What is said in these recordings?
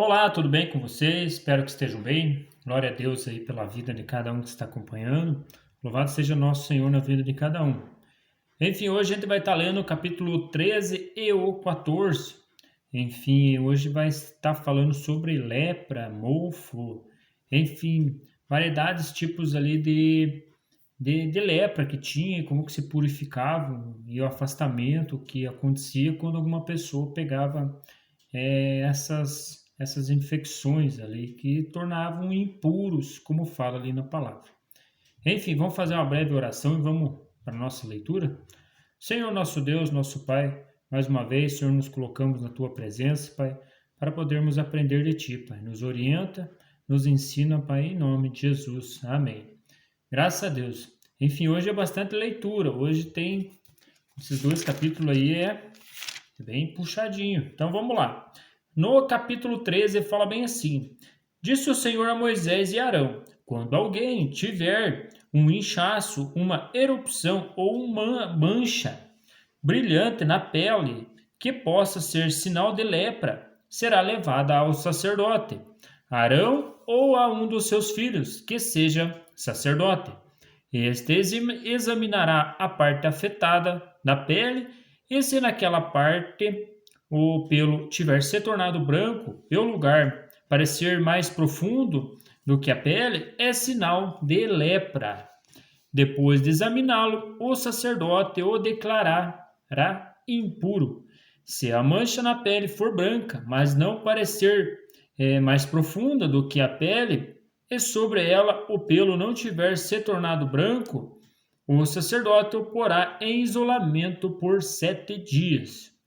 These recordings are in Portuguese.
Olá, tudo bem com vocês? Espero que estejam bem. Glória a Deus aí pela vida de cada um que está acompanhando. Louvado seja nosso Senhor na vida de cada um. Enfim, hoje a gente vai estar lendo o capítulo 13 e o 14. Enfim, hoje vai estar falando sobre lepra, mofo, enfim, variedades, tipos ali de lepra que tinha, como que se purificavam e o afastamento que acontecia quando alguma pessoa pegava essas infecções ali que tornavam impuros, como fala ali na palavra. Enfim, vamos fazer uma breve oração e vamos para a nossa leitura? Senhor nosso Deus, nosso Pai, mais uma vez, Senhor, nos colocamos na Tua presença, Pai, para podermos aprender de Ti, Pai. Nos orienta, nos ensina, Pai, em nome de Jesus. Amém. Graças a Deus. Enfim, hoje é bastante leitura. Hoje tem esses dois capítulos aí, bem puxadinho. Então vamos lá. No capítulo 13 fala bem assim: Disse o Senhor a Moisés e Arão: Quando alguém tiver um inchaço, uma erupção ou uma mancha brilhante na pele, que possa ser sinal de lepra, será levada ao sacerdote, Arão ou a um dos seus filhos, que seja sacerdote. Este examinará a parte afetada da pele, e se naquela parte o pelo tiver se tornado branco e o lugar parecer mais profundo do que a pele, é sinal de lepra. Depois de examiná-lo, o sacerdote o declarará impuro. Se a mancha na pele for branca, mas não parecer mais profunda do que a pele, e sobre ela o pelo não tiver se tornado branco, o sacerdote o porá em isolamento por 7 dias.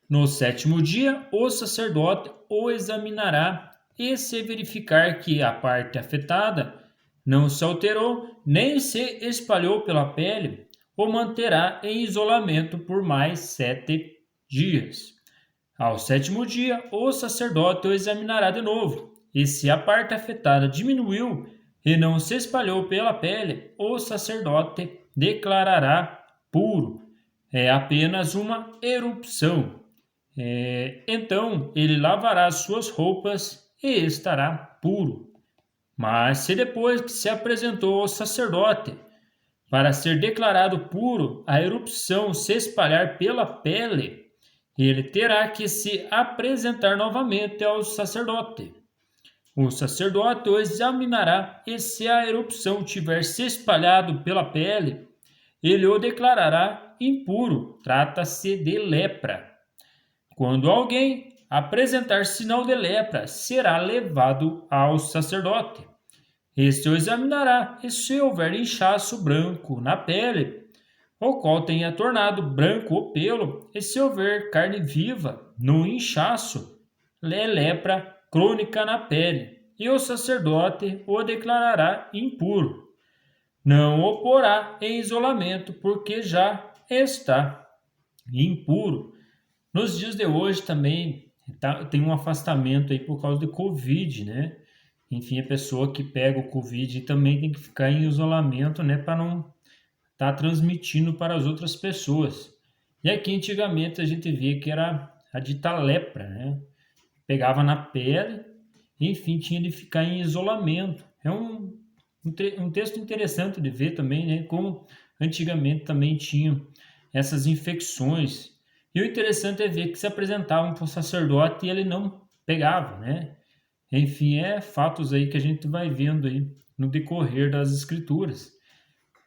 No sétimo dia, o sacerdote o examinará e se verificar que a parte afetada não se alterou nem se espalhou pela pele, o manterá em isolamento por mais 7 dias. Ao sétimo dia, o sacerdote o examinará de novo, e se a parte afetada diminuiu e não se espalhou pela pele, o sacerdote declarará puro. É apenas uma erupção. Então ele lavará as suas roupas e estará puro. Mas se depois que se apresentou ao sacerdote para ser declarado puro, a erupção se espalhar pela pele, ele terá que se apresentar novamente ao sacerdote. O sacerdote o examinará e se a erupção tiver se espalhado pela pele, ele o declarará impuro. Trata-se de lepra. Quando alguém apresentar sinal de lepra, será levado ao sacerdote. Este o examinará, e se houver inchaço branco na pele, o qual tenha tornado branco o pelo, e se houver carne viva no inchaço, é lepra crônica na pele, e o sacerdote o declarará impuro. Não o porá em isolamento, porque já está impuro. Nos dias de hoje também tem um afastamento aí por causa de Covid, né? Enfim, a pessoa que pega o Covid também tem que ficar em isolamento, né, para não estar transmitindo para as outras pessoas. E aqui antigamente a gente via que era a dita lepra, né? Pegava na pele, enfim, tinha de ficar em isolamento. É um texto interessante de ver também, né? Como antigamente também tinham essas infecções. E o interessante é ver que se apresentavam para o sacerdote e ele não pegava, né? Enfim, fatos aí que a gente vai vendo aí no decorrer das escrituras.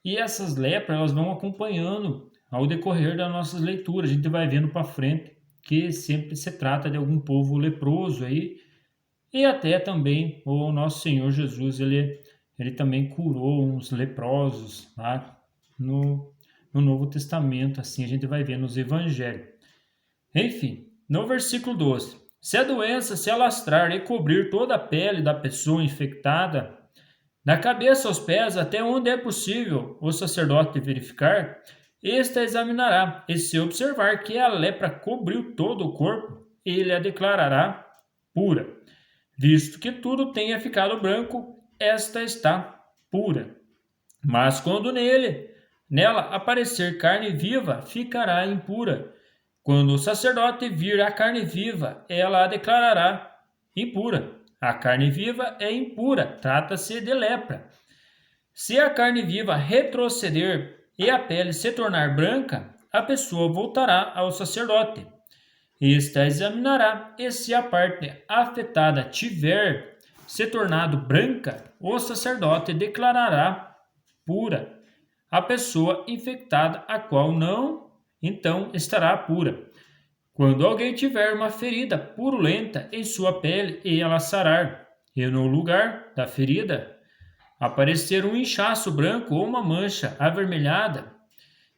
E essas lepras, elas vão acompanhando ao decorrer das nossas leituras. A gente vai vendo para frente que sempre se trata de algum povo leproso aí. E até também o nosso Senhor Jesus, ele também curou uns leprosos lá no Novo Testamento. Assim a gente vai ver nos evangelhos. Enfim, no versículo 12: Se a doença se alastrar e cobrir toda a pele da pessoa infectada, da cabeça aos pés, até onde é possível o sacerdote verificar, este a examinará, e se observar que a lepra cobriu todo o corpo, ele a declarará pura. Visto que tudo tenha ficado branco, esta está pura. Mas quando nela aparecer carne viva, ficará impura. Quando o sacerdote vir a carne viva, ela a declarará impura. A carne viva é impura, trata-se de lepra. Se a carne viva retroceder e a pele se tornar branca, a pessoa voltará ao sacerdote. Este a examinará, e se a parte afetada tiver se tornado branca, o sacerdote declarará pura a pessoa infectada, a qual não, então estará pura. Quando alguém tiver uma ferida purulenta em sua pele e ela sarar, e no lugar da ferida aparecer um inchaço branco ou uma mancha avermelhada,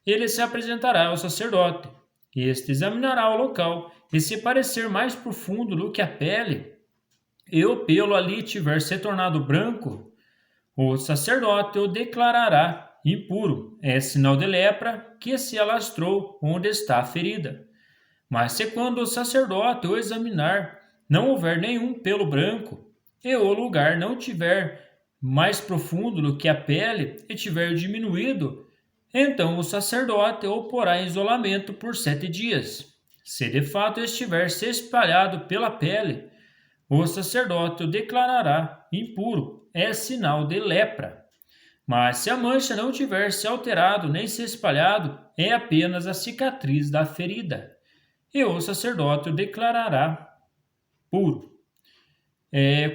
ele se apresentará ao sacerdote. Este examinará o local, e se parecer mais profundo do que a pele, e o pelo ali tiver se tornado branco, o sacerdote o declarará impuro. É sinal de lepra que se alastrou onde está a ferida. Mas se quando o sacerdote o examinar não houver nenhum pelo branco, e o lugar não tiver mais profundo do que a pele e tiver diminuído, então o sacerdote o porá em isolamento por 7 dias. Se de fato estiver se espalhado pela pele, o sacerdote o declarará impuro, é sinal de lepra. Mas se a mancha não tiver se alterado nem se espalhado, é apenas a cicatriz da ferida, e o sacerdote o declarará puro.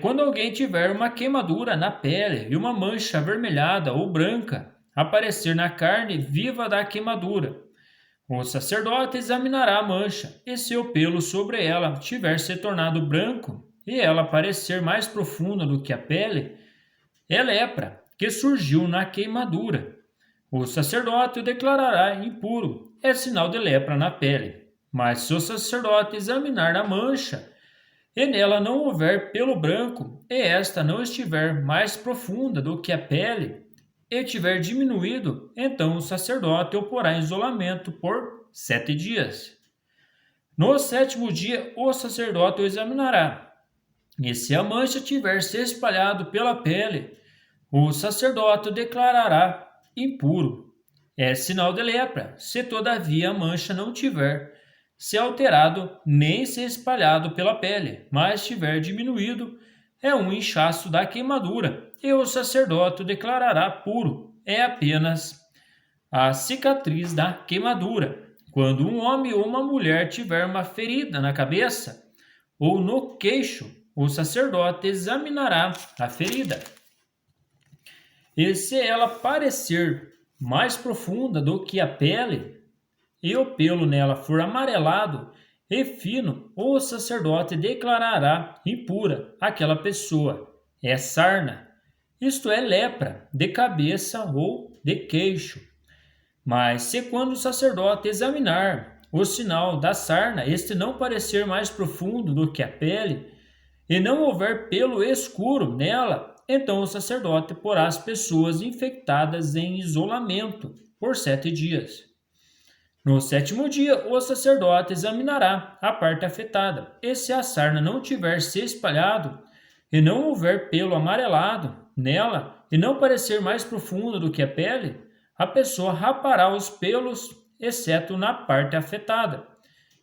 Quando alguém tiver uma queimadura na pele e uma mancha avermelhada ou branca aparecer na carne viva da queimadura, o sacerdote examinará a mancha, e se o pelo sobre ela tiver se tornado branco e ela parecer mais profunda do que a pele, é lepra que surgiu na queimadura. O sacerdote o declarará impuro, é sinal de lepra na pele. Mas se o sacerdote examinar a mancha e nela não houver pelo branco, e esta não estiver mais profunda do que a pele, e tiver diminuído, então o sacerdote o porá em isolamento por 7 dias. No 7º dia, o sacerdote o examinará, e se a mancha tiver se espalhado pela pele, o sacerdote o declarará impuro. É sinal de lepra, se todavia a mancha não tiver se alterado nem se espalhado pela pele, mas tiver diminuído, é um inchaço da queimadura, e o sacerdote o declarará puro. É apenas a cicatriz da queimadura. Quando um homem ou uma mulher tiver uma ferida na cabeça ou no queixo, o sacerdote examinará a ferida. E se ela parecer mais profunda do que a pele, e o pelo nela for amarelado e fino, o sacerdote declarará impura aquela pessoa. É sarna, isto é lepra, de cabeça ou de queixo. Mas se quando o sacerdote examinar o sinal da sarna, este não parecer mais profundo do que a pele, e não houver pelo escuro nela, então o sacerdote porá as pessoas infectadas em isolamento por 7 dias. No 7º dia, o sacerdote examinará a parte afetada, e se a sarna não tiver se espalhado, e não houver pelo amarelado nela, e não parecer mais profunda do que a pele, a pessoa rapará os pelos, exceto na parte afetada,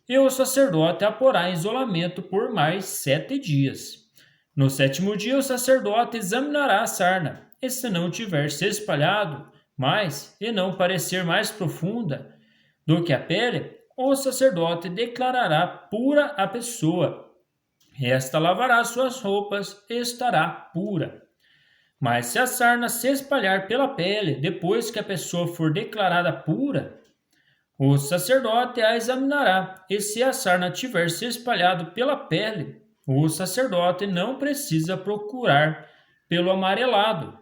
e o sacerdote a porá em isolamento por mais 7 dias. No 7º dia, o sacerdote examinará a sarna, e se não tiver se espalhado mais, e não parecer mais profunda do que a pele, o sacerdote declarará pura a pessoa. Esta lavará suas roupas e estará pura. Mas se a sarna se espalhar pela pele depois que a pessoa for declarada pura, o sacerdote a examinará, e se a sarna tiver se espalhado pela pele, o sacerdote não precisa procurar pelo amarelado.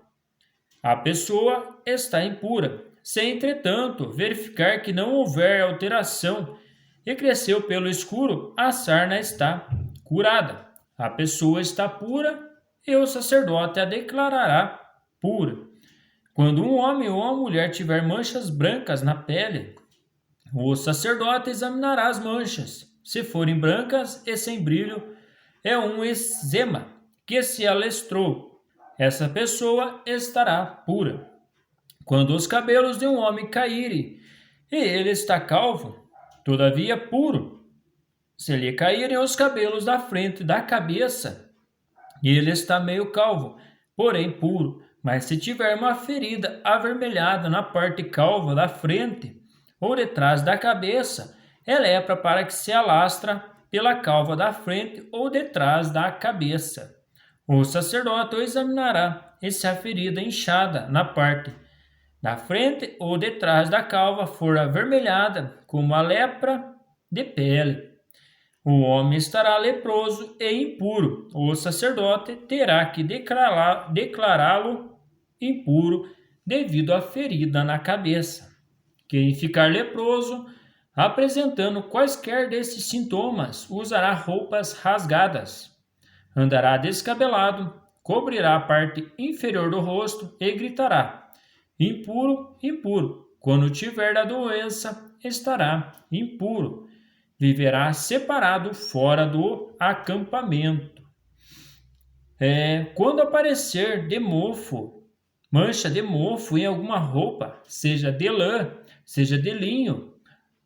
A pessoa está impura. Se, entretanto, verificar que não houver alteração e cresceu pelo escuro, a sarna está curada. A pessoa está pura e o sacerdote a declarará pura. Quando um homem ou uma mulher tiver manchas brancas na pele, o sacerdote examinará as manchas. Se forem brancas e sem brilho, é um eczema que se alastrou. Essa pessoa estará pura. Quando os cabelos de um homem caírem e ele está calvo, todavia puro. Se lhe caírem os cabelos da frente e da cabeça, ele está meio calvo, porém puro. Mas se tiver uma ferida avermelhada na parte calva da frente ou detrás da cabeça, é lepra para que se alastra pela calva da frente ou detrás da cabeça. O sacerdote o examinará, e se a ferida inchada na parte da frente ou detrás da calva for avermelhada, como a lepra de pele, o homem estará leproso e impuro. O sacerdote terá que declará-lo impuro devido à ferida na cabeça. Quem ficar leproso, apresentando quaisquer desses sintomas, usará roupas rasgadas, andará descabelado, cobrirá a parte inferior do rosto e gritará: impuro, impuro. Quando tiver da doença, estará impuro. Viverá separado fora do acampamento. Quando aparecer de mofo, mancha de mofo em alguma roupa, seja de lã, seja de linho,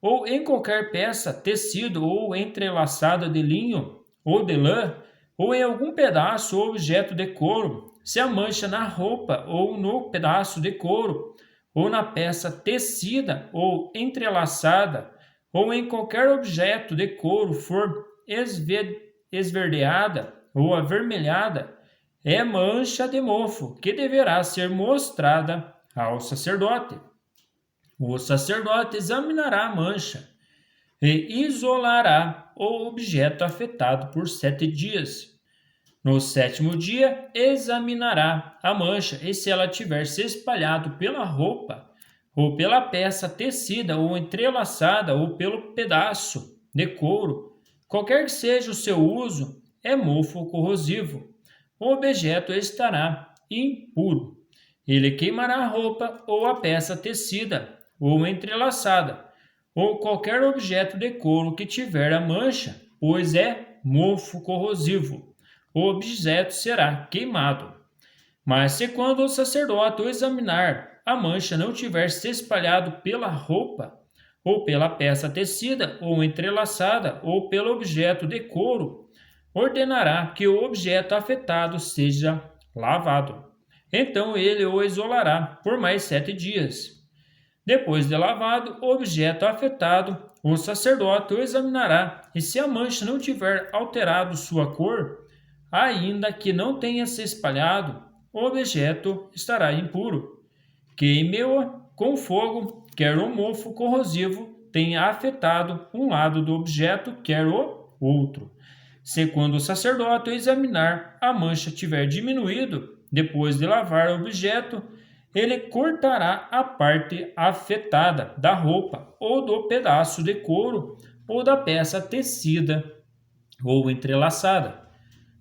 ou em qualquer peça, tecido ou entrelaçada de linho ou de lã, ou em algum pedaço ou objeto de couro, se a mancha na roupa ou no pedaço de couro, ou na peça tecida ou entrelaçada, ou em qualquer objeto de couro for esverdeada ou avermelhada, é mancha de mofo, que deverá ser mostrada ao sacerdote. O sacerdote examinará a mancha e isolará o objeto afetado por 7 dias. No 7º dia, examinará a mancha, e se ela tiver se espalhado pela roupa, ou pela peça tecida ou entrelaçada, ou pelo pedaço de couro, qualquer que seja o seu uso, é mofo corrosivo. O objeto estará impuro. Ele queimará a roupa ou a peça tecida ou entrelaçada, ou qualquer objeto de couro que tiver a mancha, pois é mofo corrosivo. O objeto será queimado. Mas se quando o sacerdote o examinar, a mancha não tiver se espalhado pela roupa, ou pela peça tecida, ou entrelaçada, ou pelo objeto de couro, ordenará que o objeto afetado seja lavado. Então ele o isolará por mais 7 dias. Depois de lavado o objeto afetado, o sacerdote o examinará, e se a mancha não tiver alterado sua cor, ainda que não tenha se espalhado, o objeto estará impuro. Queime-o com fogo, quer o mofo corrosivo tenha afetado um lado do objeto, quer o outro. Se quando o sacerdote o examinar, a mancha tiver diminuído, depois de lavar o objeto, ele cortará a parte afetada da roupa, ou do pedaço de couro, ou da peça tecida ou entrelaçada.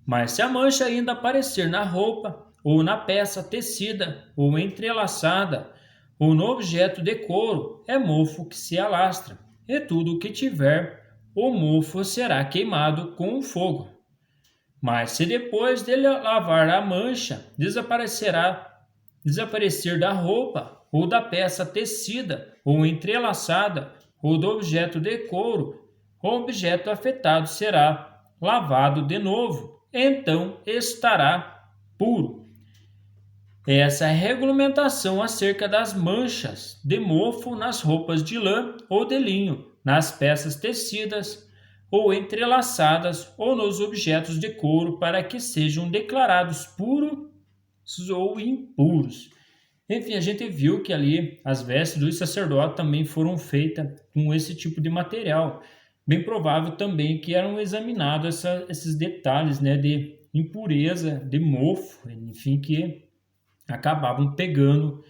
Mas se a mancha ainda aparecer na roupa, ou na peça tecida ou entrelaçada, ou no objeto de couro, é mofo que se alastra, e tudo o que tiver o mofo será queimado com o fogo. Mas se depois de lavar a mancha desaparecer da roupa, ou da peça tecida ou entrelaçada, ou do objeto de couro, o objeto afetado será lavado de novo, então estará puro. Essa é a regulamentação acerca das manchas de mofo nas roupas de lã ou de linho, nas peças tecidas ou entrelaçadas ou nos objetos de couro, para que sejam declarados puros ou impuros. Enfim, a gente viu que ali as vestes dos sacerdotes também foram feitas com esse tipo de material. Bem provável também que eram examinados esses detalhes, né, de impureza, de mofo, enfim, que acabavam pegando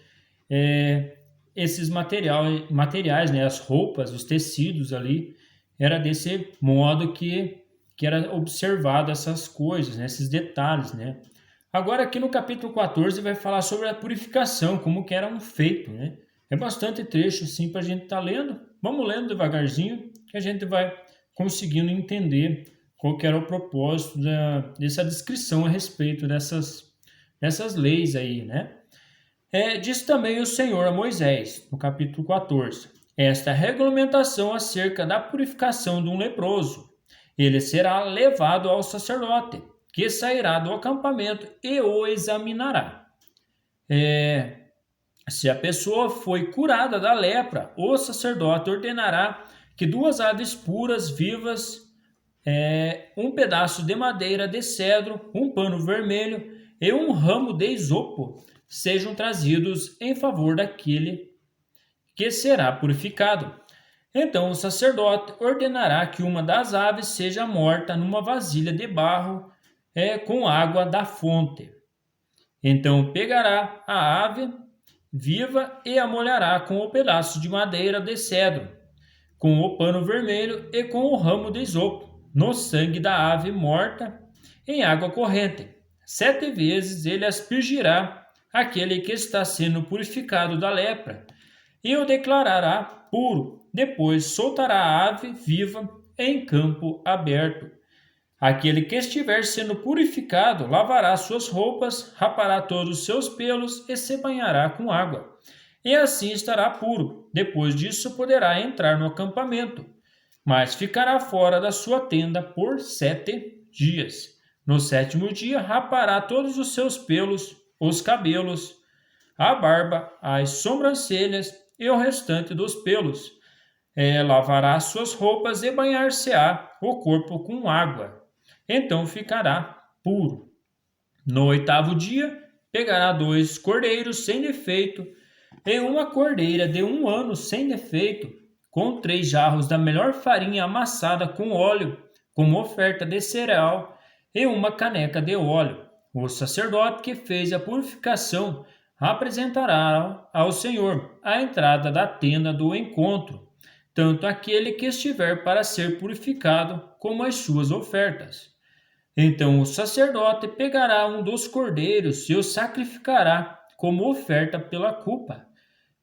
esses materiais, né, as roupas, os tecidos ali, era desse modo que era observado essas coisas, né, esses detalhes, né. Agora aqui no capítulo 14 vai falar sobre a purificação, como que era um feito, né. É bastante trecho assim para a gente estar lendo. Vamos lendo devagarzinho, que a gente vai conseguindo entender qual que era o propósito dessa descrição a respeito dessas leis aí, né? Diz também o Senhor a Moisés, no capítulo 14: esta regulamentação acerca da purificação de um leproso. Ele será levado ao sacerdote, que sairá do acampamento e o examinará. Se a pessoa foi curada da lepra, o sacerdote ordenará que 2 aves puras vivas, um pedaço de madeira de cedro, um pano vermelho e um ramo de isopo sejam trazidos em favor daquele que será purificado. Então o sacerdote ordenará que uma das aves seja morta numa vasilha de barro com água da fonte. Então pegará a ave viva e a molhará com o pedaço de madeira de cedro, com o pano vermelho e com o ramo de isopo, no sangue da ave morta, em água corrente. 7 vezes ele aspergirá aquele que está sendo purificado da lepra e o declarará puro. Depois soltará a ave viva em campo aberto. Aquele que estiver sendo purificado lavará suas roupas, rapará todos os seus pelos e se banhará com água. E assim estará puro. Depois disso poderá entrar no acampamento, mas ficará fora da sua tenda por 7 dias. No 7º dia rapará todos os seus pelos, os cabelos, a barba, as sobrancelhas e o restante dos pelos. Lavará suas roupas e banhar-se-á o corpo com água. Então ficará puro. No 8º dia, pegará 2 cordeiros sem defeito e uma cordeira de 1 ano sem defeito, com 3 jarros da melhor farinha amassada com óleo, como oferta de cereal, e uma caneca de óleo. O sacerdote que fez a purificação apresentará ao Senhor à entrada da tenda do encontro, tanto aquele que estiver para ser purificado, como as suas ofertas. Então o sacerdote pegará um dos cordeiros e o sacrificará como oferta pela culpa.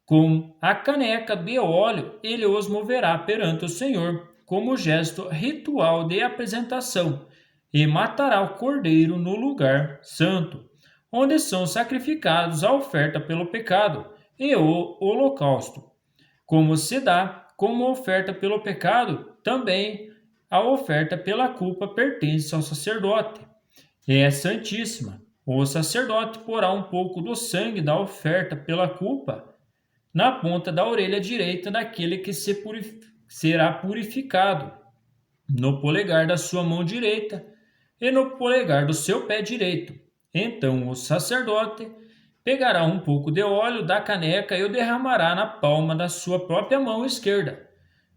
Com a caneca de óleo, ele os moverá perante o Senhor, como gesto ritual de apresentação, e matará o cordeiro no lugar santo, onde são sacrificados a oferta pelo pecado e o holocausto. Como se dá como oferta pelo pecado, também a oferta pela culpa pertence ao sacerdote. É santíssima. O sacerdote porá um pouco do sangue da oferta pela culpa na ponta da orelha direita daquele que será purificado, no polegar da sua mão direita e no polegar do seu pé direito. Então o sacerdote pegará um pouco de óleo da caneca e o derramará na palma da sua própria mão esquerda.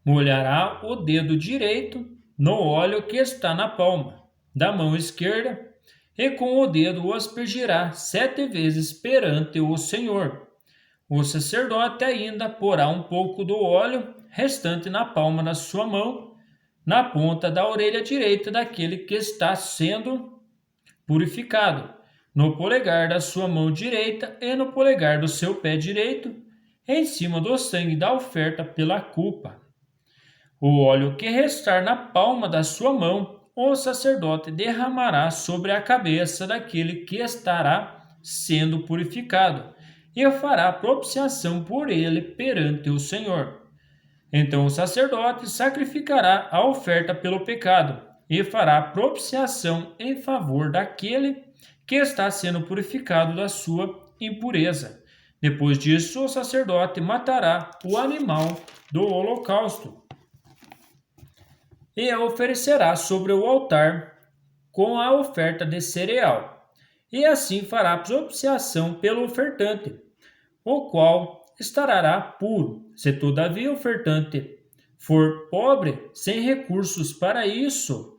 Molhará o dedo direito no óleo que está na palma da mão esquerda e com o dedo o aspergirá 7 vezes perante o Senhor. O sacerdote ainda porá um pouco do óleo restante na palma da sua mão, na ponta da orelha direita daquele que está sendo purificado, no polegar da sua mão direita e no polegar do seu pé direito, em cima do sangue da oferta pela culpa. O óleo que restar na palma da sua mão, o sacerdote derramará sobre a cabeça daquele que estará sendo purificado, e fará propiciação por ele perante o Senhor. Então o sacerdote sacrificará a oferta pelo pecado, e fará propiciação em favor daquele que está sendo purificado da sua impureza. Depois disso, o sacerdote matará o animal do holocausto e a oferecerá sobre o altar com a oferta de cereal, e assim fará propiciação pelo ofertante, o qual estará puro. Se todavia o ofertante for pobre, sem recursos para isso,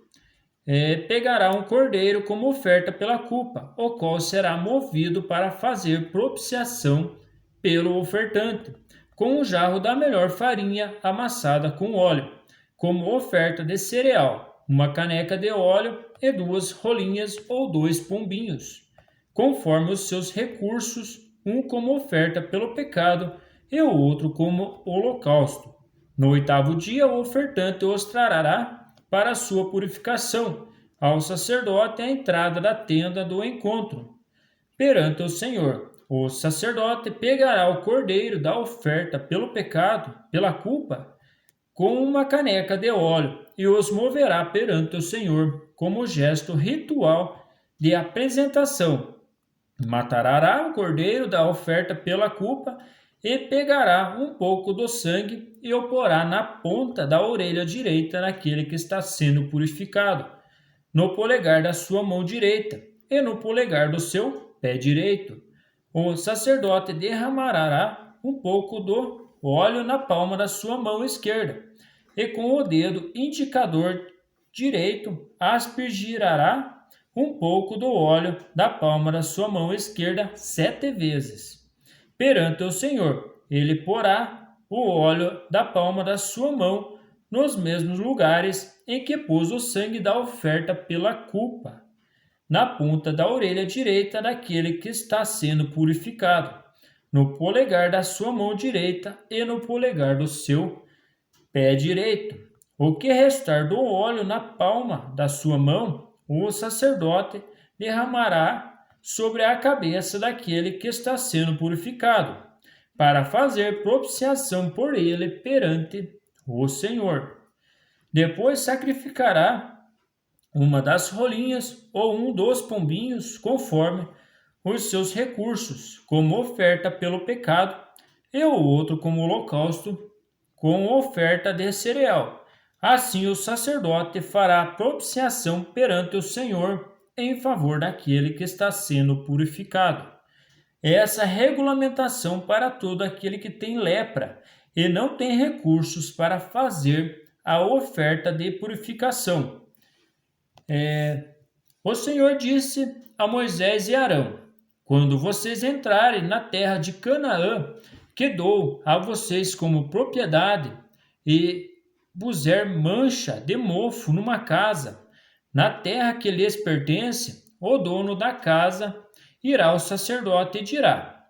pegará um cordeiro como oferta pela culpa, o qual será movido para fazer propiciação pelo ofertante, com um jarro da melhor farinha amassada com óleo, como oferta de cereal, uma caneca de óleo e 2 rolinhas ou 2 pombinhos, conforme os seus recursos, um como oferta pelo pecado e o outro como holocausto. No 8º dia, o ofertante os trará para a sua purificação ao sacerdote à entrada da tenda do encontro, perante o Senhor. O sacerdote pegará o cordeiro da oferta pelo pecado, pela culpa, com uma caneca de óleo e os moverá perante o Senhor como gesto ritual de apresentação. Matará o cordeiro da oferta pela culpa e pegará um pouco do sangue e o porá na ponta da orelha direita daquele que está sendo purificado, no polegar da sua mão direita e no polegar do seu pé direito. O sacerdote derramará um pouco do óleo na palma da sua mão esquerda e com o dedo indicador direito aspergirá um pouco do óleo da palma da sua mão esquerda 7 vezes. Perante o Senhor, ele porá o óleo da palma da sua mão nos mesmos lugares em que pôs o sangue da oferta pela culpa, na ponta da orelha direita daquele que está sendo purificado, no polegar da sua mão direita e no polegar do seu pé direito. O que restar do óleo na palma da sua mão, o sacerdote derramará sobre a cabeça daquele que está sendo purificado, para fazer propiciação por ele perante o Senhor. Depois sacrificará uma das rolinhas ou um dos pombinhos, conforme os seus recursos, como oferta pelo pecado, e o outro como holocausto, com oferta de cereal. Assim o sacerdote fará propiciação perante o Senhor em favor daquele que está sendo purificado. Essa regulamentação para todo aquele que tem lepra e não tem recursos para fazer a oferta de purificação. O Senhor disse a Moisés e Arão: quando vocês entrarem na terra de Canaã, que dou a vocês como propriedade, e puser mancha de mofo numa casa, na terra que lhes pertence, o dono da casa irá ao sacerdote e dirá: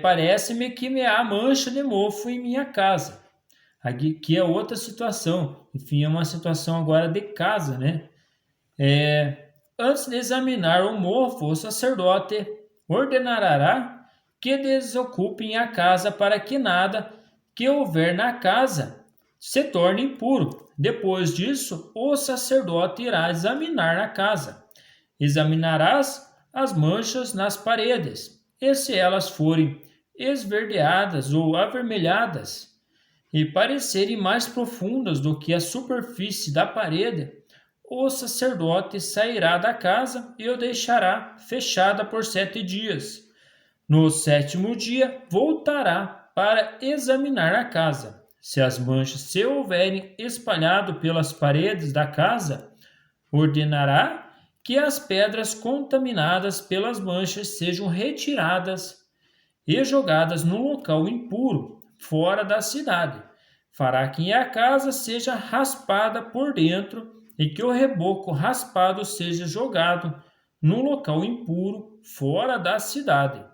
parece-me que há mancha de mofo em minha casa. Aqui é outra situação, enfim, é uma situação agora de casa, né? Antes de examinar o mofo, o sacerdote ordenará que desocupem a casa para que nada que houver na casa se torne impuro. Depois disso, o sacerdote irá examinar a casa. Examinarás as manchas nas paredes, e se elas forem esverdeadas ou avermelhadas e parecerem mais profundas do que a superfície da parede, o sacerdote sairá da casa e o deixará fechada por 7 dias. No 7º dia, voltará para examinar a casa. Se as manchas se houverem espalhado pelas paredes da casa, ordenará que as pedras contaminadas pelas manchas sejam retiradas e jogadas num local impuro, fora da cidade. Fará que a casa seja raspada por dentro e que o reboco raspado seja jogado num local impuro, fora da cidade.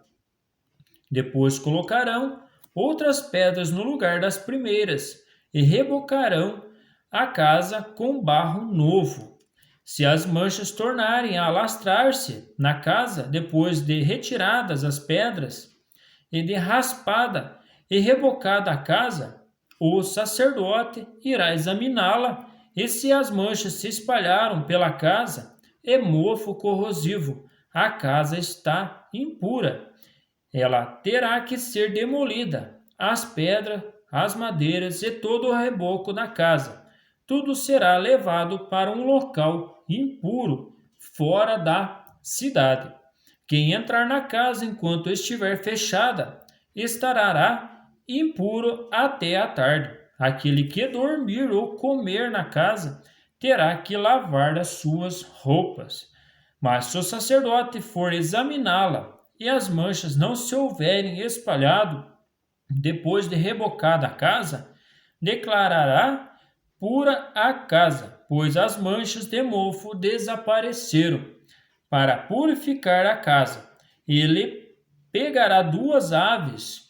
Depois colocarão outras pedras no lugar das primeiras e rebocarão a casa com barro novo. Se as manchas tornarem a alastrar-se na casa depois de retiradas as pedras e de raspada e rebocada a casa, o sacerdote irá examiná-la, e se as manchas se espalharam pela casa, é mofo corrosivo, a casa está impura. Ela terá que ser demolida, as pedras, as madeiras e todo o reboco da casa. Tudo será levado para um local impuro, fora da cidade. Quem entrar na casa enquanto estiver fechada, estará impuro até a tarde. Aquele que dormir ou comer na casa terá que lavar as suas roupas. Mas se o sacerdote for examiná-la e as manchas não se houverem espalhado depois de rebocada a casa, declarará pura a casa, pois as manchas de mofo desapareceram. Para purificar a casa, ele pegará 2 aves,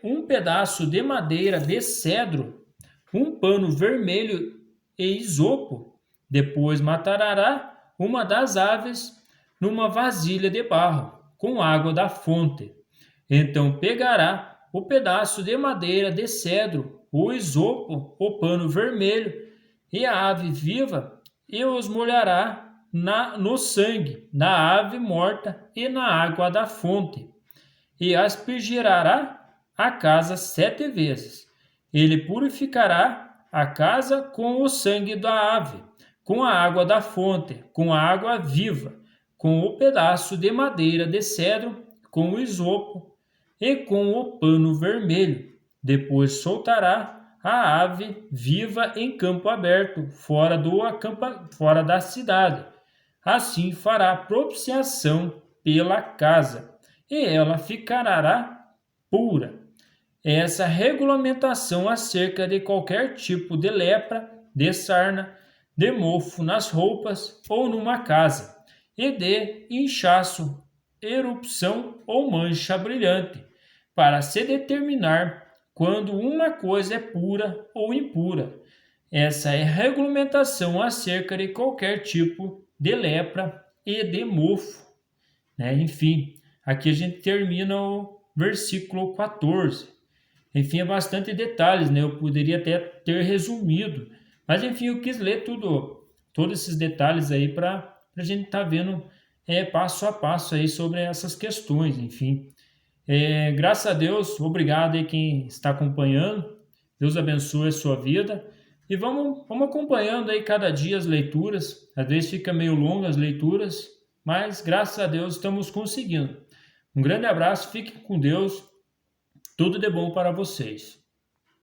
um pedaço de madeira de cedro, um pano vermelho e isopo. Depois matará uma das aves numa vasilha de barro, com água da fonte. Então pegará o pedaço de madeira de cedro, o isopo, o pano vermelho e a ave viva e os molhará no sangue, na ave morta e na água da fonte, e aspergirá a casa 7 vezes. Ele purificará a casa com o sangue da ave, com a água da fonte, com a água viva, com o pedaço de madeira de cedro, com o isopo e com o pano vermelho. Depois soltará a ave viva em campo aberto, fora da cidade. Assim fará propiciação pela casa, e ela ficará pura. Essa regulamentação acerca de qualquer tipo de lepra, de sarna, de mofo nas roupas ou numa casa, e de inchaço, erupção ou mancha brilhante, para se determinar quando uma coisa é pura ou impura. Essa é regulamentação acerca de qualquer tipo de lepra e de mofo, né? Enfim, aqui a gente termina o versículo 14. Enfim, é bastante detalhes, né? Eu poderia até ter resumido, mas enfim, eu quis ler todos esses detalhes aí para a gente estar vendo passo a passo aí sobre essas questões, enfim. Graças a Deus, obrigado aí quem está acompanhando, Deus abençoe a sua vida, e vamos acompanhando aí cada dia as leituras, às vezes fica meio longas as leituras, mas graças a Deus estamos conseguindo. Um grande abraço, fiquem com Deus, tudo de bom para vocês.